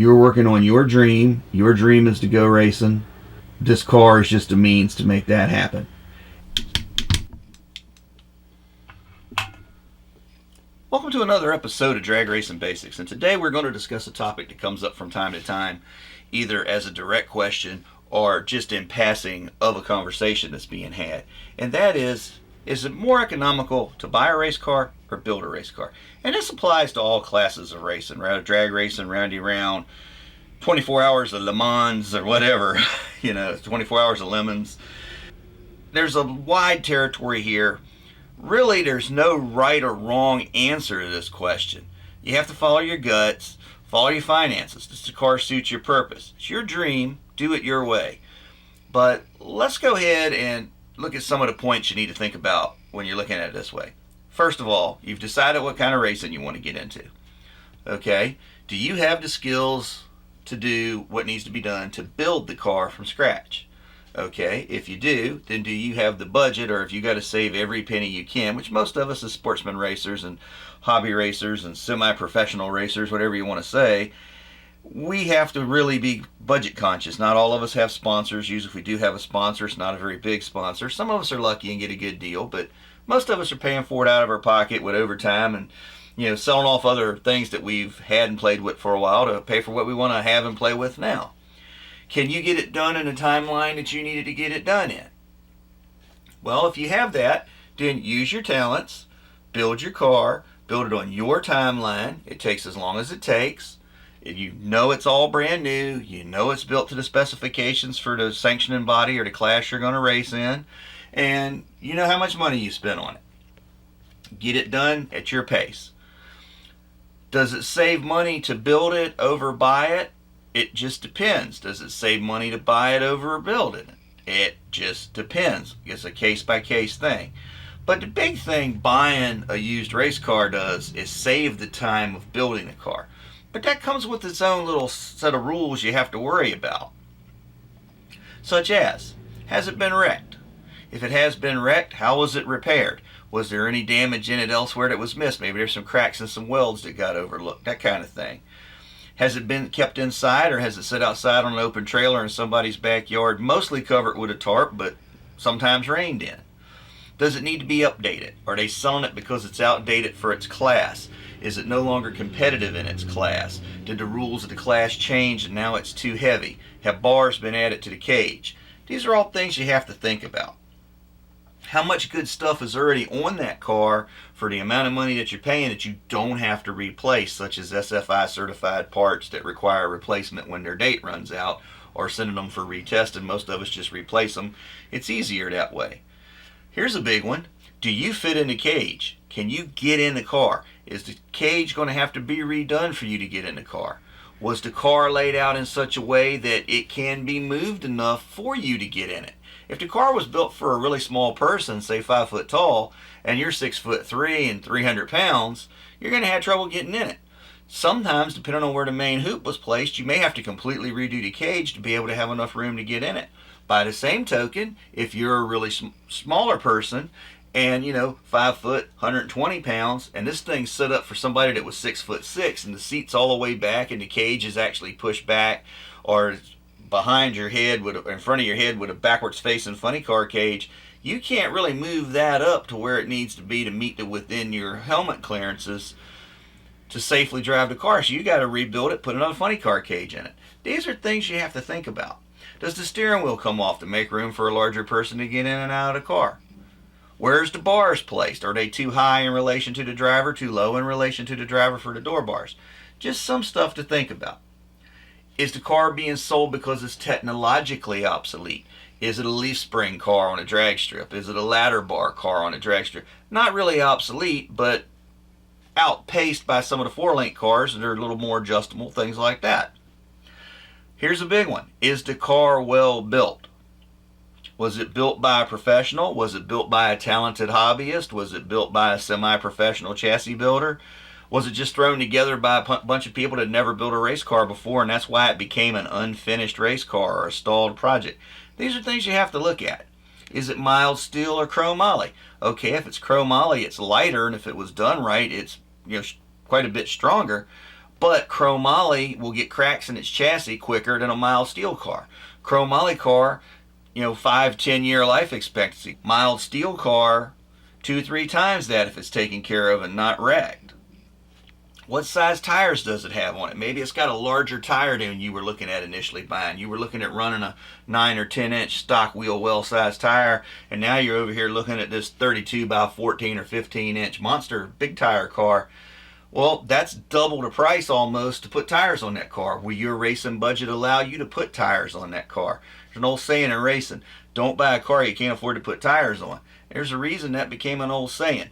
You're working on your dream. Your dream is to go racing. This car is just a means to make that happen. Welcome to another episode of Drag Racing Basics, and today we're going to discuss a topic that comes up from time to time, either as a direct question or just in passing of a conversation that's being had. And that is it more economical to buy a race car or build a race car? And this applies to all classes of racing, right? Drag racing, roundy round, 24 hours of Le Mans or whatever, 24 hours of lemons. There's a wide territory here. Really, there's no right or wrong answer to this question. You have to follow your guts, follow your finances. Does the car suit your purpose? It's your dream. Do it your way. But let's go ahead and look at some of the points you need to think about when you're looking at it this way. First of all, you've decided what kind of racing you want to get into. Okay? Do you have the skills to do what needs to be done to build the car from scratch? Okay, if you do, then do you have the budget, or if you got to save every penny you can, which most of us as sportsman racers and hobby racers and semi-professional racers, whatever you want to say, we have to really be budget conscious. Not all of us have sponsors. Usually if we do have a sponsor, it's not a very big sponsor. Some of us are lucky and get a good deal, but most of us are paying for it out of our pocket with overtime and selling off other things that we've had and played with for a while to pay for what we want to have and play with now. Can you get it done in a timeline that you needed to get it done in? Well, if you have that, then use your talents, build your car, build it on your timeline. It takes as long as it takes. You know it's all brand new. You know it's built to the specifications for the sanctioning body or the class you're going to race in. And you know how much money you spent on it. Get it done at your pace. Does it save money to build it over buy it? It just depends. Does it save money to buy it over or build it? It just depends. It's a case-by-case thing. But the big thing buying a used race car does is save the time of building the car. But that comes with its own little set of rules you have to worry about. Such as, has it been wrecked? If it has been wrecked, how was it repaired? Was there any damage in it elsewhere that was missed? Maybe there's some cracks and some welds that got overlooked, that kind of thing. Has it been kept inside, or has it sit outside on an open trailer in somebody's backyard, mostly covered with a tarp, but sometimes rained in? Does it need to be updated? Are they selling it because it's outdated for its class? Is it no longer competitive in its class? Did the rules of the class change and now it's too heavy? Have bars been added to the cage? These are all things you have to think about. How much good stuff is already on that car for the amount of money that you're paying that you don't have to replace, such as SFI certified parts that require replacement when their date runs out, or sending them for retesting. Most of us just replace them. It's easier that way. Here's a big one. Do you fit in the cage? Can you get in the car? Is the cage going to have to be redone for you to get in the car? Was the car laid out in such a way that it can be moved enough for you to get in it? If the car was built for a really small person, say 5 foot tall, and you're 6'3" and 300 pounds, you're going to have trouble getting in it. Sometimes, depending on where the main hoop was placed, you may have to completely redo the cage to be able to have enough room to get in it. By the same token, if you're a really smaller person and 5 foot, 120 pounds, and this thing's set up for somebody that was 6'6", and the seat's all the way back and the cage is actually pushed back, or behind your head, in front of your head with a backwards facing funny car cage, you can't really move that up to where it needs to be to meet within your helmet clearances to safely drive the car. So you got to rebuild it, put another funny car cage in it. These are things you have to think about. Does the steering wheel come off to make room for a larger person to get in and out of the car? Where's the bars placed? Are they too high in relation to the driver, too low in relation to the driver for the door bars? Just some stuff to think about. Is the car being sold because it's technologically obsolete? Is it a leaf spring car on a drag strip? Is it a ladder bar car on a drag strip? Not really obsolete, but outpaced by some of the 4-link cars that are a little more adjustable, things like that. Here's a big one. Is the car well built? Was it built by a professional? Was it built by a talented hobbyist? Was it built by a semi-professional chassis builder? Was it just thrown together by a bunch of people that never built a race car before, and that's why it became an unfinished race car or a stalled project? These are things you have to look at. Is it mild steel or chromoly? Okay, if it's chromoly, it's lighter, and if it was done right, it's quite a bit stronger. But chromoly will get cracks in its chassis quicker than a mild steel car. Chromoly car, 5-10 year life expectancy. Mild steel car, 2-3 times that if it's taken care of and not wrecked. What size tires does it have on it? Maybe it's got a larger tire than you were looking at initially buying. You were looking at running a 9 or 10 inch stock wheel well sized tire, and now you're over here looking at this 32 by 14 or 15 inch monster big tire car. Well, that's double the price almost to put tires on that car. Will your racing budget allow you to put tires on that car? There's an old saying in racing, don't buy a car you can't afford to put tires on. There's a reason that became an old saying.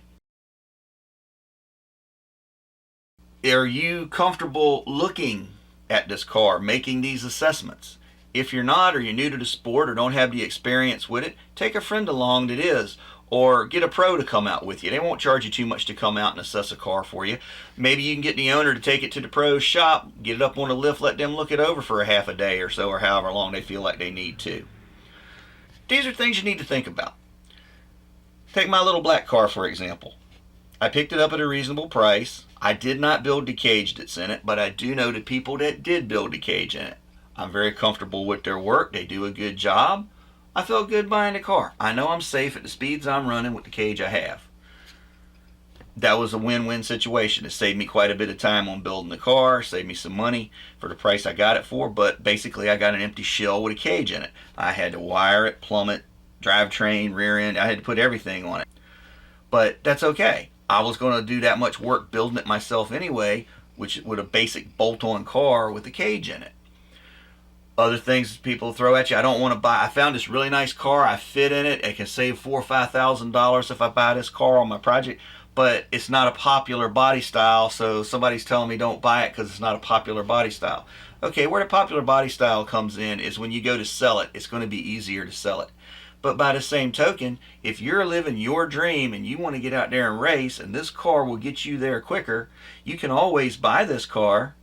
Are you comfortable looking at this car, making these assessments? If you're not, or you're new to the sport or don't have the experience with it, take a friend along that is, or get a pro to come out with you. They won't charge you too much to come out and assess a car for you. Maybe you can get the owner to take it to the pro's shop, get it up on a lift, let them look it over for a half a day or so, or however long they feel like they need to. These are things you need to think about. Take my little black car, for example. I picked it up at a reasonable price. I did not build the cage that's in it, but I do know the people that did build the cage in it. I'm very comfortable with their work. They do a good job. I felt good buying the car. I know I'm safe at the speeds I'm running with the cage I have. That was a win-win situation. It saved me quite a bit of time on building the car, saved me some money for the price I got it for, but basically I got an empty shell with a cage in it. I had to wire it, plumb it, drivetrain, rear end. I had to put everything on it. But that's okay. I was going to do that much work building it myself anyway, which with a basic bolt-on car with a cage in it. Other things people throw at you, I don't want to buy. I found this really nice car. I fit in it. I can save $4,000 or $5,000 if I buy this car on my project, but it's not a popular body style, so somebody's telling me don't buy it because it's not a popular body style. Okay, where the popular body style comes in is when you go to sell it, it's going to be easier to sell it. But by the same token, if you're living your dream and you want to get out there and race, and this car will get you there quicker, you can always buy this car,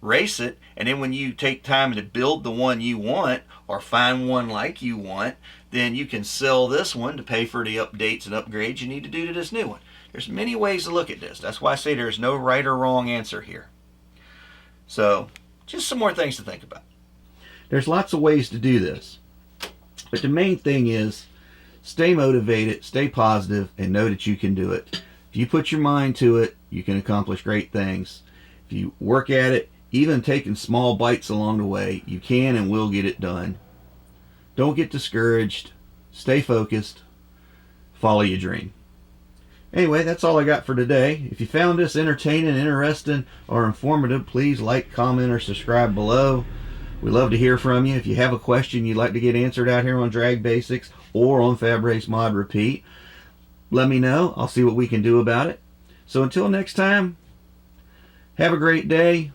race it, and then when you take time to build the one you want or find one like you want, then you can sell this one to pay for the updates and upgrades you need to do to this new one. There's many ways to look at this. That's why I say there's no right or wrong answer here. So, just some more things to think about. There's lots of ways to do this. But the main thing is stay motivated, stay positive, and know that you can do it. If you put your mind to it, you can accomplish great things. If you work at it, even taking small bites along the way, you can and will get it done. Don't get discouraged. Stay focused. Follow your dream. Anyway, that's all I got for today. If you found this entertaining, interesting, or informative, please like, comment, or subscribe below. We love to hear from you. If you have a question you'd like to get answered out here on Drag Basics or on Fabracemodrepeat, let me know. I'll see what we can do about it. So until next time, have a great day.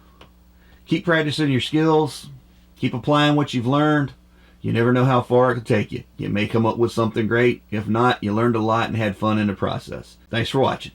Keep practicing your skills. Keep applying what you've learned. You never know how far it could take you. You may come up with something great. If not, you learned a lot and had fun in the process. Thanks for watching.